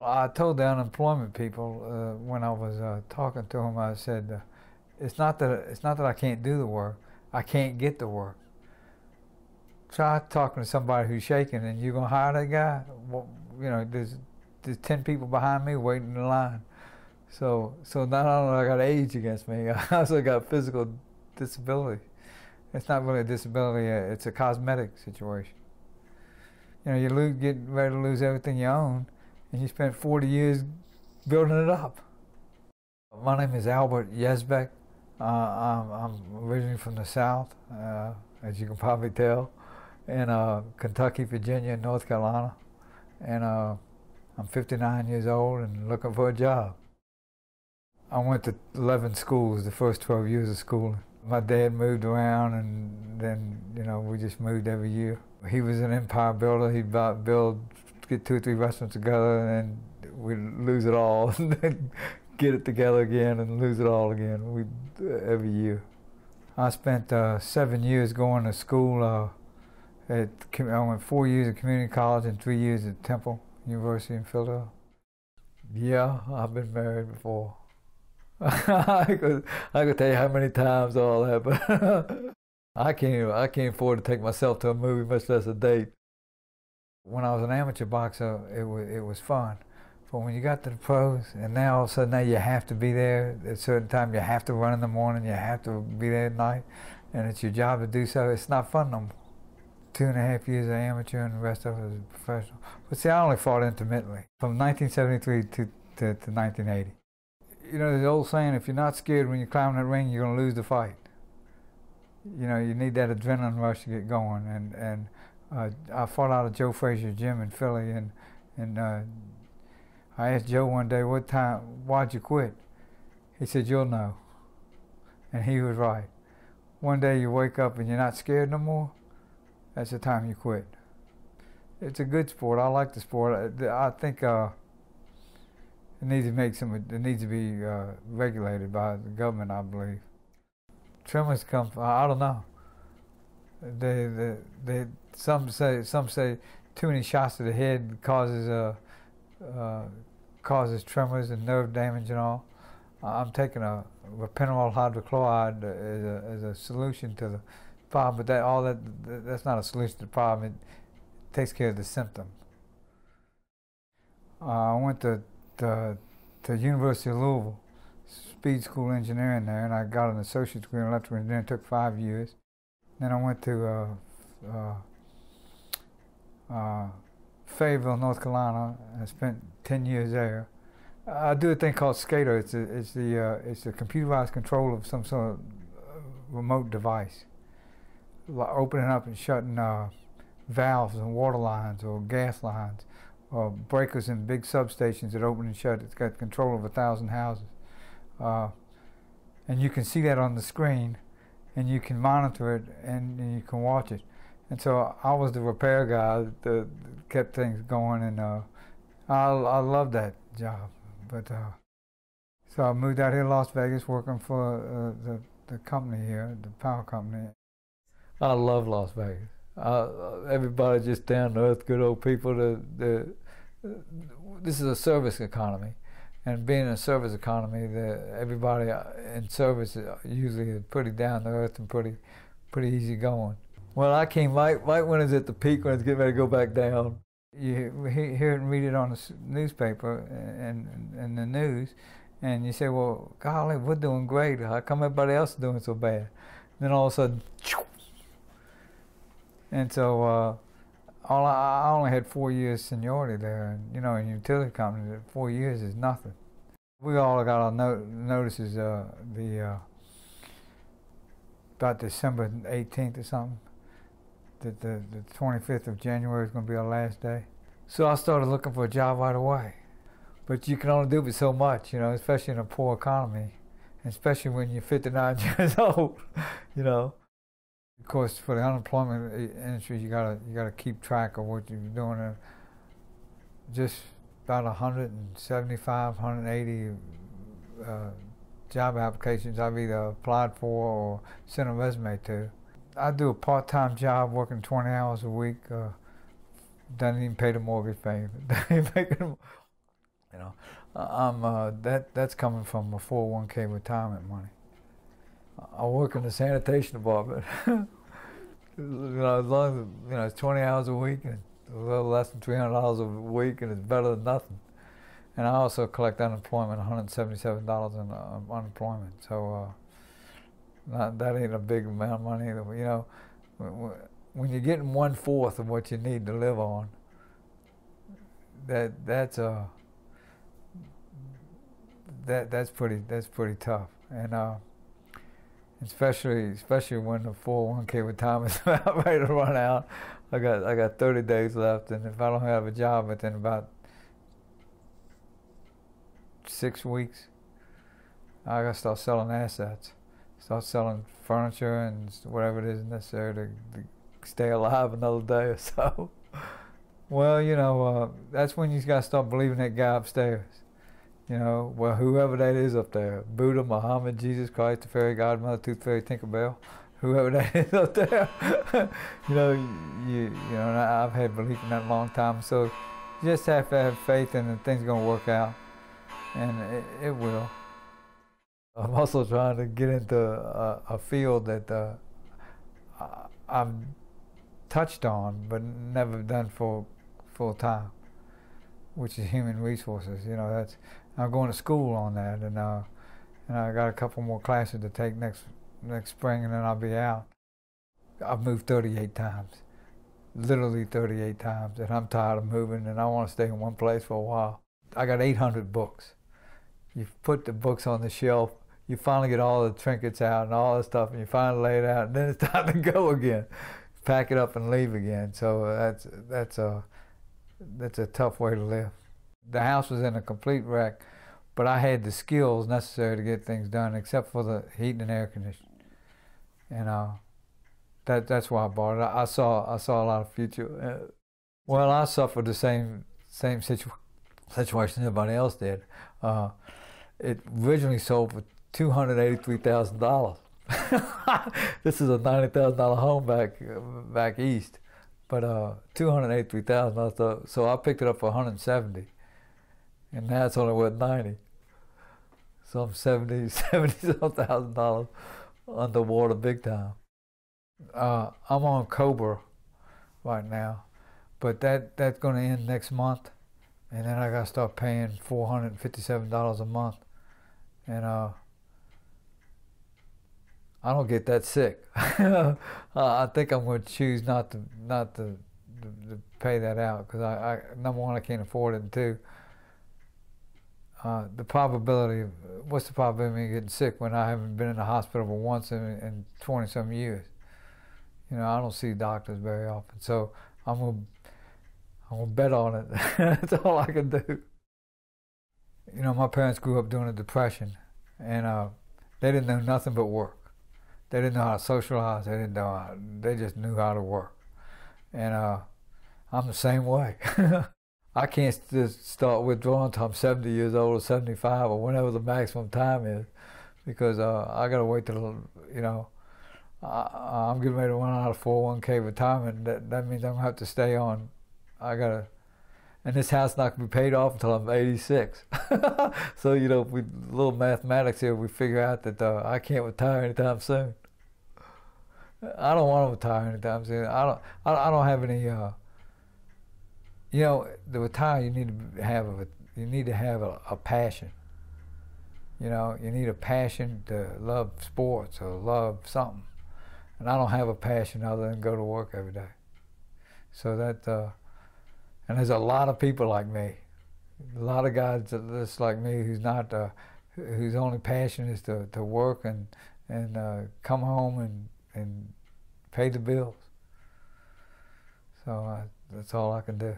I told the unemployment people when I was talking to them, I said, it's not that I can't do the work, I can't get the work. Try talking to somebody who's shaking, and you're gonna hire that guy. Well, there's 10 people behind me waiting in line. So not only I got age against me, I also got physical disability. It's not really a disability; it's a cosmetic situation. You get ready to lose everything you own, and you spent 40 years building it up. My name is Albert Yasbick. I'm originally from the South, as you can probably tell, in Kentucky, Virginia, and North Carolina. And I'm 59 years old and looking for a job. I went to 11 schools, the first 12 years of schooling. My dad moved around, and then, we just moved every year. He was an empire builder. He'd get 2 or 3 restaurants together, and then we'd lose it all, and then get it together again and lose it all again every year. I spent 7 years going to school. I went 4 years at community college and 3 years at Temple University in Philadelphia. Yeah, I've been married before. I could tell you how many times all that, but I can't afford to take myself to a movie, much less a date. When I was an amateur boxer, it was fun. But when you got to the pros, and now all of a sudden now you have to be there at a certain time, you have to run in the morning, you have to be there at night, and it's your job to do so, it's not fun no more. 2.5 years as amateur and the rest of it as a professional. But see, I only fought intermittently, from 1973 to 1980. There's the old saying, if you're not scared when you climb that ring, you're going to lose the fight. You need that adrenaline rush to get going. And I fought out of Joe Frazier's gym in Philly, and I asked Joe one day, why'd you quit? He said, you'll know. And he was right. One day you wake up and you're not scared no more, that's the time you quit. It's a good sport. I like the sport. I think it needs to be regulated by the government, I believe. Tremors come from, I don't know. Some say too many shots to the head causes tremors and nerve damage and all. I'm taking a propionyl hydrochloride as a solution to the problem, but that's not a solution to the problem. It takes care of the symptom. I went to University of Louisville, speed school engineering there, and I got an associate's degree in electrical engineering. It took 5 years. Then I went to Fayetteville, North Carolina, and I spent 10 years there. I do a thing called SCADA. It's the computerized control of some sort of remote device, like opening up and shutting valves and water lines or gas lines, or breakers in big substations that open and shut. It's got control of 1,000 houses, and you can see that on the screen, and you can monitor it, and you can watch it. And so I was the repair guy that kept things going, and I loved that job. But so I moved out here to Las Vegas, working for the company here, the power company. I love Las Vegas. Everybody just down to earth, good old people. This is a service economy, and being a service economy, everybody in service usually is pretty down to earth and pretty easy going. Well, I came right when it's at the peak, when it's getting ready to go back down. You hear it and read it on the newspaper and the news, and you say, well, golly, we're doing great. How come everybody else is doing so bad? And then all of a sudden, and so I only had 4 years seniority there, and in a utility company, 4 years is nothing. We all got our notices about December 18th or something. That the 25th of January is going to be our last day. So I started looking for a job right away. But you can only do it so much, especially in a poor economy, especially when you're 59 years old, Of course, for the unemployment industry, you gotta keep track of what you're doing. Just about 175, 180 job applications I've either applied for or sent a resume to. I do a part-time job working 20 hours a week. Doesn't even pay the mortgage payment. You know, that's coming from a 401k retirement money. I work in the sanitation department. As long as it's 20 hours a week and a little less than $300 a week, and it's better than nothing. And I also collect unemployment, $177 in unemployment. So that ain't a big amount of money either. When you're getting 1/4 of what you need to live on, that's pretty tough. And especially when the 401k retirement's about ready to run out. I got 30 days left, and if I don't have a job within about 6 weeks, I gotta start selling assets, start selling furniture and whatever it is necessary to stay alive another day or so. Well, that's when you gotta start believing that guy upstairs. Well, whoever that is up there, Buddha, Muhammad, Jesus Christ, the fairy godmother, Tooth Fairy, Tinkerbell, whoever that is up there. And I've had belief in that a long time. So you just have to have faith, and things are gonna work out, and it will. I'm also trying to get into a field that I've touched on but never done for full time, which is human resources. I'm going to school on that, and I got a couple more classes to take next spring, and then I'll be out. I've moved 38 times, literally 38 times, and I'm tired of moving, and I want to stay in one place for a while. I got 800 books. You put the books on the shelf, you finally get all the trinkets out and all the stuff, and you finally lay it out, and then it's time to go again, pack it up and leave again. So that's a tough way to live. The house was in a complete wreck, but I had the skills necessary to get things done, except for the heating and air conditioning. And that's why I bought it. I saw a lot of future. Well, I suffered the same situation everybody else did. It originally sold for $283,000. This is a $90,000 home back east, but $283,000. So I picked it up for $170, and now it's only worth $90. So I'm $70,000 underwater big time. I'm on Cobra right now, but that's going to end next month, and then I got to start paying $457 a month, and I don't get that sick. I think I'm going to choose not to pay that out, because I number one, I can't afford it, and two, what's the probability of me getting sick when I haven't been in the hospital for once in 20-some years? I don't see doctors very often, so I'm gonna bet on it. That's all I can do. My parents grew up during the Depression, and they didn't know nothing but work. They didn't know how to socialize. They just knew how to work. And I'm the same way. I can't just start withdrawing until I'm 70 years old or 75 or whenever the maximum time is, because I got to wait till, I'm getting ready to run out of 401k retirement. That means I'm going to have to stay on. And this house not going to be paid off until I'm 86. So, with little mathematics here, we figure out that I can't retire anytime soon. I don't want to retire anytime soon. I don't have any, to retire, you need to have a passion. You need a passion to love sports or love something. And I don't have a passion other than go to work every day. So and there's a lot of people like me, a lot of guys just like me whose only passion is to work and come home and pay the bills. So that's all I can do.